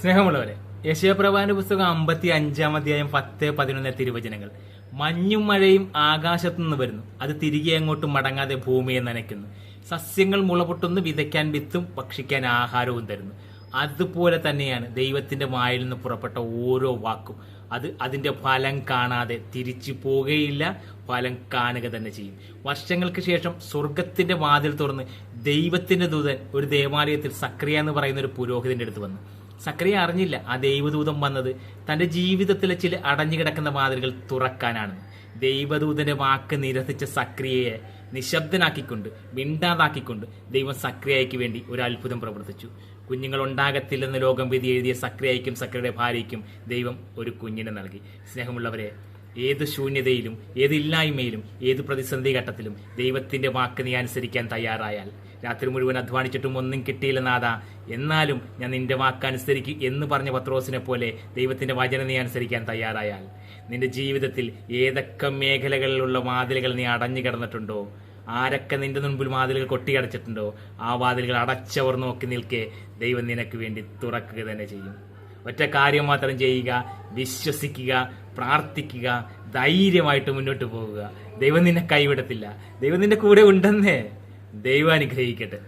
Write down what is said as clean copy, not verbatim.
സ്നേഹമുള്ളവരെ, യെശയ്യാപ്രവാചകന്റെ പുസ്തകം 55-ാം അധ്യായം 10-11 തിരുവചനങ്ങൾ. മഞ്ഞും മഴയും ആകാശത്തുനിന്ന് വരുന്നു, അത് തിരികെ അങ്ങോട്ടും മടങ്ങാതെ ഭൂമിയെ നനയ്ക്കുന്നു. സസ്യങ്ങൾ മുളപൊട്ടുന്നു, വിതയ്ക്കാൻ വിത്തും ഭക്ഷിക്കാൻ ആഹാരവും തരുന്നു. അതുപോലെ തന്നെയാണ് ദൈവത്തിന്റെ വായിൽ നിന്ന് പുറപ്പെട്ട ഓരോ വാക്കും. അത് അതിന്റെ ഫലം കാണാതെ തിരിച്ചു പോകുകയില്ല, ഫലം കാണുക തന്നെ ചെയ്യും. വർഷങ്ങൾക്ക് ശേഷം സ്വർഗത്തിന്റെ വാതിൽ തുറന്ന് ദൈവത്തിന്റെ ദൂതൻ ഒരു ദേവാലയത്തിൽ സക്രിയ എന്ന് പറയുന്ന ഒരു പുരോഹിതന്റെ അടുത്ത് വന്നു. സക്രിയ അറിഞ്ഞില്ല ആ ദൈവദൂതൻ വന്നത് തന്റെ ജീവിതത്തിലെ ചില അടഞ്ഞുകിടക്കുന്ന വാതിലുകൾ തുറക്കാനാണ്. ദൈവദൂതന്റെ വാക്ക് നിരസിച്ച സക്രിയയെ നിശബ്ദനാക്കിക്കൊണ്ട്, മിണ്ടാതാക്കിക്കൊണ്ട് ദൈവം സക്രിയയ്ക്ക് വേണ്ടി ഒരു അത്ഭുതം പ്രവർത്തിച്ചു. കുഞ്ഞുങ്ങൾ ഉണ്ടാകത്തില്ലെന്ന് ലോകം വിധി എഴുതിയ സക്രിയയ്ക്കും സക്രിയയുടെ ഭാര്യയ്ക്കും ദൈവം ഒരു കുഞ്ഞിനെ നൽകി. സ്നേഹമുള്ളവരെ, ഏത് ശൂന്യതയിലും, ഏത് ഇല്ലായ്മയിലും, ഏത് പ്രതിസന്ധി ഘട്ടത്തിലും ദൈവത്തിന്റെ വാക്ക് നീ അനുസരിക്കാൻ തയ്യാറായാൽ, രാത്രി മുഴുവൻ അധ്വാനിച്ചിട്ടും ഒന്നും കിട്ടിയില്ല നാഥാ, എന്നാലും ഞാൻ നിന്റെ വാക്ക് അനുസരിക്കും എന്ന് പറഞ്ഞ പത്രോസിനെ പോലെ ദൈവത്തിന്റെ വചനം നീ അനുസരിക്കാൻ തയ്യാറായാൽ, നിന്റെ ജീവിതത്തിൽ ഏതൊക്കെ മേഖലകളിലുള്ള വാതിലുകൾ നീ അടഞ്ഞു കിടന്നിട്ടുണ്ടോ, ആരൊക്കെ നിന്റെ മുൻപിൽ വാതിലുകൾ കൊട്ടിയടച്ചിട്ടുണ്ടോ, ആ വാതിലുകൾ അടച്ചവർ നോക്കി നിൽക്കെ ദൈവം നിനക്ക് വേണ്ടി തുറക്കുക തന്നെ ചെയ്യും. ഒറ്റ കാര്യം മാത്രം ചെയ്യുക, വിശ്വസിക്കുക, പ്രാർത്ഥിക്കുക, ധൈര്യമായിട്ട് മുന്നോട്ട് പോകുക. ദൈവം നിന്നെ കൈവിടത്തില്ല, ദൈവം നിന്റെ കൂടെ ഉണ്ടെന്നേ. ദൈവം അനുഗ്രഹിക്കട്ടെ.